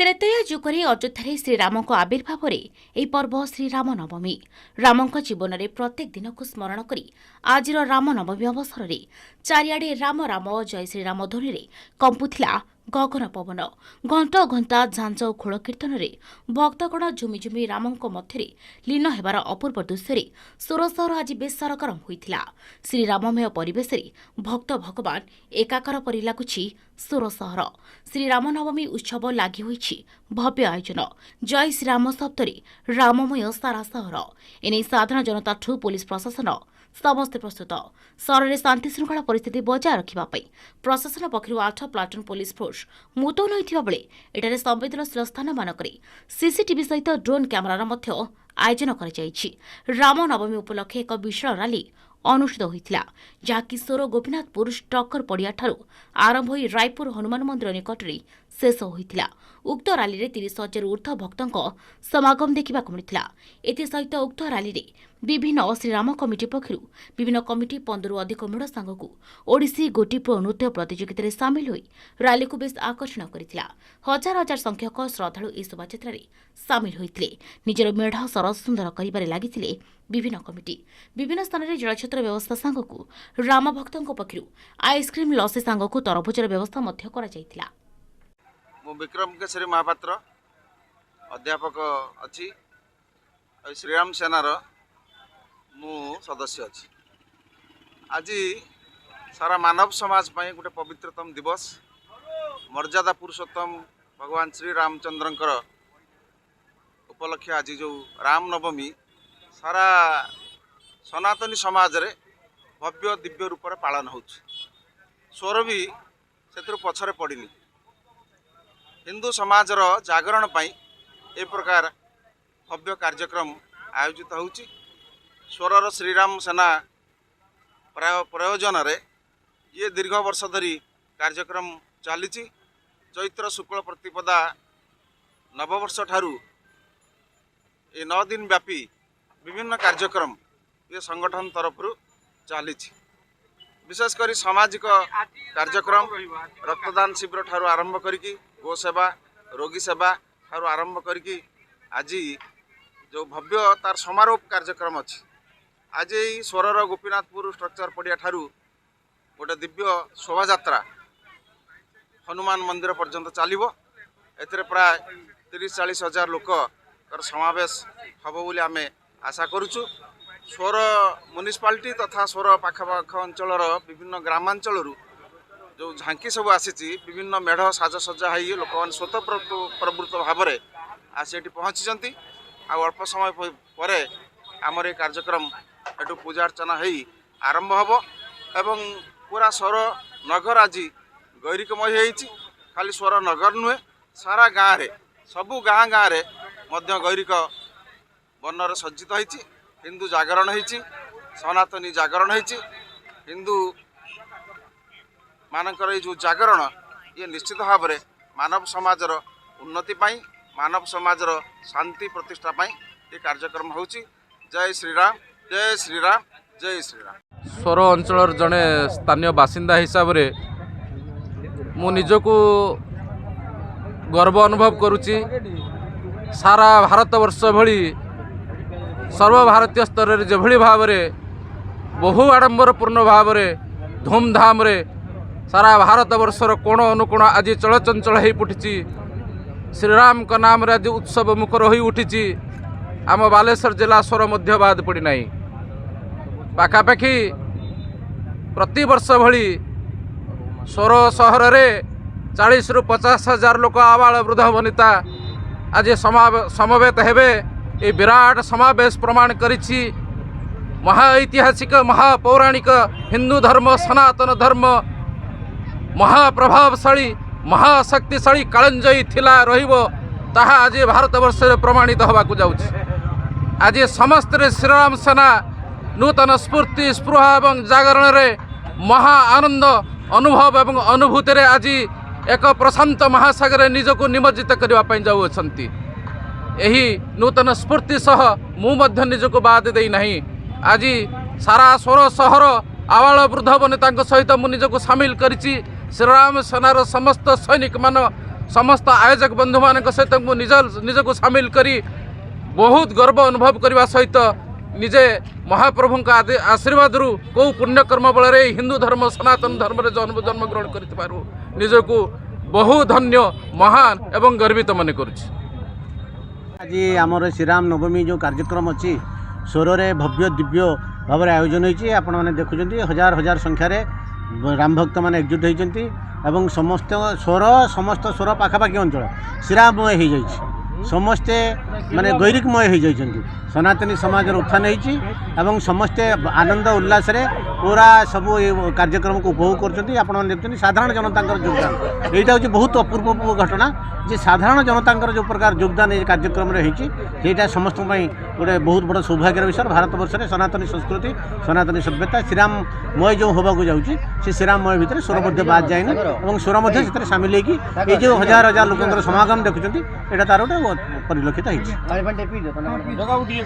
त्रेतय जुगरे अयोध्या श्रीराम आविर्भाव यह पर्व श्रीराम नवमी राम जीवन में प्रत्येक दिन को स्मरण कर आज राम नवमी अवसर में चारिआडे राम राम जय श्रीराम ध्वनि कंपुला गगन पवन घंट घंटा झांझ और खोल कीर्तन भक्तगण झुमिझुमि राम मध्य लीन होबार अपूर्व दृश्य सोरसहर आज बेस सरगरम होता श्रीराममय परिवेश भक्त भगवान एकाकार परि लगुछि सोरसहर श्रीरामनवमी उत्सव लगी होइछि भव्य आयोजन जय श्रीराम शब्दरे राममय सारा सहर एने साधारण जनता ठू पुलिस प्रशासन समस्ते प्रस्तुत सहर में शांति श्रृंखला परिस्थिति बजाय रखा प्रशासन पक्षर 8 प्लाटून पुलिस फोर्स मुतयन होता बेले एठारे संवेदनशील स्थान मानक सीसीटीवी सहित ड्रोन कैमेरार आयोजन कर राम नवमी उपलक्षे एक विशाल रैली अनुष्ठित होता जहाँ किशोर गोपीनाथपुर स्टकर पड़िया आरंभ हो रायपुर हनुमान मंदिर निकट में शेष होता उक्त रैली में 30,000 ऊर्ध्व भक्तों समागम देखा मिलता एसहित उक्त रैली में विभिन्न श्रीराम कमिटी पक्षर विभिन्न कमिटी 15 अधिक मेढ़ सांगक ओडिसी गोटीपुर नृत्य प्रतियोगिता सामिल हो रैली को बेस आकर्षण करता हजार हजार संख्यक श्रद्धालु इस शोभायात्रा सामिल होते निजर मेढ़ सरस सुंदर कर लगी विभिन्न कमिटी विभिन्न स्थान में जलछत्र व्यवस्था सांगक राम भक्तों पक्षर आइसक्रीम लसी सांगक तरभुजर व्यवस्था कर विक्रम केशरी महापात्र अध्यापक अच्छी श्रीराम सेनार मु सदस्य अच्छी आज सारा मानव समाज पर गोटे पवित्रतम दिवस मर्यादा पुरुषोत्तम भगवान श्री रामचंद्रंकर उपलक्षे आज जो राम नवमी सारा सनातनी समाज रे भव्य दिव्य रूप से पालन हो स्वर भी से पछरे पड़नी हिंदू समाजर जागरण पाई ए प्रकार भव्य कार्यक्रम आयोजित होउची स्वरर श्रीराम सेना प्रयोजन रे ये दीर्घ वर्ष धरी कार्यक्रम चली चैत्र शुक्ल प्रतिपदा नववर्ष ठारू ये 9 दिन व्यापी विभिन्न कार्यक्रम ये संगठन तरफ चली विशेषकर सामाजिक कार्यक्रम रक्तदान शिविर ठारू आरंभ करी गो सेवा रोगी सेवा ठारू आरंभ करी आज जो भव्य तार समारोह कार्यक्रम अच्छी आज यही स्वरर गोपीनाथपुर स्ट्रक्चर पड़िया ठारू गोटे दिव्य शोभा हनुमान मंदिर पर्यंत चलो ए प्राय 30-40 हजार लोक समावेश हम बोली आम आशा करुचु स्वर म्युनिसिपालिटी तथा स्वर पाखपाख अंचल विभिन्न ग्रामांचल जो झांकी सब आसी विभिन्न मेढ़ साजसज्जा हो लोक मैंने स्वतः प्रवृत्त भाव में आसी पहुँची अल्प समय पर आमर ये कार्यक्रम एटू पूजा अर्चना हो आरंभ हम एवं पूरा स्वर नगर आज गैरिकमय होती खाली स्वर नगर नुहे सारा गाँव में सबू गाँ गाँव में गैरिक वर्णर सज्जित होती हिंदू जागरण होती सनातनी जागरण होती हिंदू मानकर जो जागरण ये निश्चित भाव में मानव समाजर उन्नति पाई मानव समाजर शांति प्रतिष्ठा पाई ये कार्यक्रम होची जय श्रीराम जय श्रीराम जय श्रीराम। स्वर अंचल जड़े स्थानीय बासिंदा हिसाब से मु निजको गर्व अनुभव करुच्ची सारा भारतवर्ष भली सर्वभारतीय स्तर में जो भाव में बहु आडंबरपूर्ण भाव में धूमधाम रे सारा भारतवर्षर कोण अनुकोण आज चलचंचल हो उठी श्रीराम का नाम रे आज उत्सव मुखर हो उठी आम बालेश्वर जिला स्वर मध्य बाद पड़ना पाखापाखि प्रति वर्ष भली स्वर सहर में 40 ରୁ 50 हजार लोक आबाल वृद्ध वनिता आज समवेत हेबे ये विराट समावेश प्रमाण करिछि महाऐतिहासिक महापौराणिक हिंदू धर्म सनातन धर्म महाप्रभावशाली महाशक्तिशाली कालंजयी थिला रहिबो ताहा आज भारतवर्ष प्रमाणित होबाकू जाउछि आज समस्त श्रीराम सेना नूतन स्फूर्ति स्पृहा एवं जागरण रे महा आनंद अनुभव एवं अनुभूति रे आज एक प्रशांत महासागर निजको निमज्जित करने जाऊँगी यही नूतन स्फूर्ति सह मु निजको बाद दे नहीं आज सारा स्वर सहर आवाल वृद्ध वनिता सहित मु निजको सामिल करिछि श्रीराम सेनार समस्त सैनिक मान समस्त आयोजक बंधु मान सहित निजक सामिल करी बहुत गर्व अनुभव करने सहित निजे महाप्रभु आशीर्वाद रु कौ पुण्यकर्म बल हिंदू धर्म सनातन धर्म रे जन्म ग्रहण कर निजक बहु धन्य महान एवं गर्वित मन करुछि। आज आमर श्रीराम नवमी जो कार्यक्रम अच्छी स्वर भव्य दिव्य भाव में आयोजन होती आपण मैंने देखुं हजार हजार संख्यार राम भक्त मैंने एकजुट होती समस्त स्वर पाखापाखि अंचल श्रीराममय हो जाइए समस्ते माने गैरिकमय हो जाइए सनातनी समाज उत्थान होती समस्ते आनंद उल्लास पूरा सब कार्यक्रम को उपभोग कर साधारण जनता योगदान यहाँ हूँ बहुत अपूर्व घटना जे साधारण जनता जो प्रकार योगदान ये कार्यक्रम होता समस्त गोटे बहुत बड़ सौभाग्य विषय भारत वर्ष में सनातनी संस्कृति सनातनी सभ्यता श्रीराममय जो होगा जाऊँगी से श्रीराममय भितर स्वर बाद जाए और स्वर सामिल होगी जो हजार हजार लोक समागम देखुं यहाँ तार गोटे परिलक्षित होती।